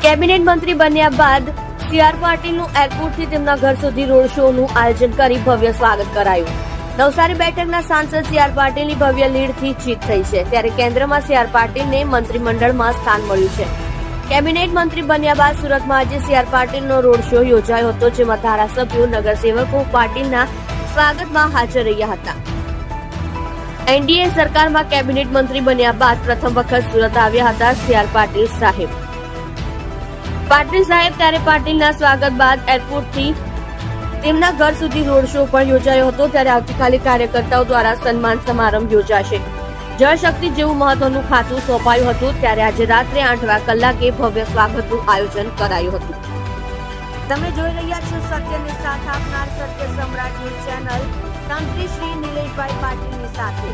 Cabinet મંત્રી બન્યા બાદ સીઆર પાટીલનું એરપોર્ટથી તેમના ઘર સુધી રોડ શોનું આયોજન કરી ભવ્ય સ્વાગત કરાયું. નવસારી બેઠકના સાંસદ સીઆર પાટીલની ભવ્ય લીડથી જીત થઈ છે, ત્યારે કેન્દ્રમાં સીઆર પાટીલને મંત્રીમંડળમાં સ્થાન મળ્યું છે. કેબિનેટ મંત્રી બન્યા બાદ સુરતમાં આજે સીઆર પાટીલનો રોડ શો યોજાયો હતો, જેમાં ધારાસભ્યો, નગરસેવકો પાટીલના સ્વાગતમાં હાજર રહ્યા હતા. એનડીએ સરકારમાં કેબિનેટ મંત્રી બન્યા બાદ પ્રથમ વખત સુરત આવ્યા હતા સીઆર પાટીલ સાહેબ. ત્યારે પાટીલના સ્વાગત બાદ એરપોર્ટથી તેમના ઘર સુધી રોડ શો પણ યોજાયો હતો. ત્યારે આવતીકાલે કાર્યકર્તાઓ દ્વારા સન્માન સમારંભ યોજાશે. જળશક્તિ જેવું મહત્વનું ખાતું સોંપાયું હતું, ત્યારે આજે રાત્રે 8 કલાકે ભવ્ય સ્વાગતનું આયોજન કરાયું હતું. તમે જોઈ રહ્યા છો સત્યની સાથ આપનાર સત્ય સમ્રાટ ન્યૂઝ ચેનલ, તંત્રી શ્રી નિલેશભાઈ પાટીલની સાથે.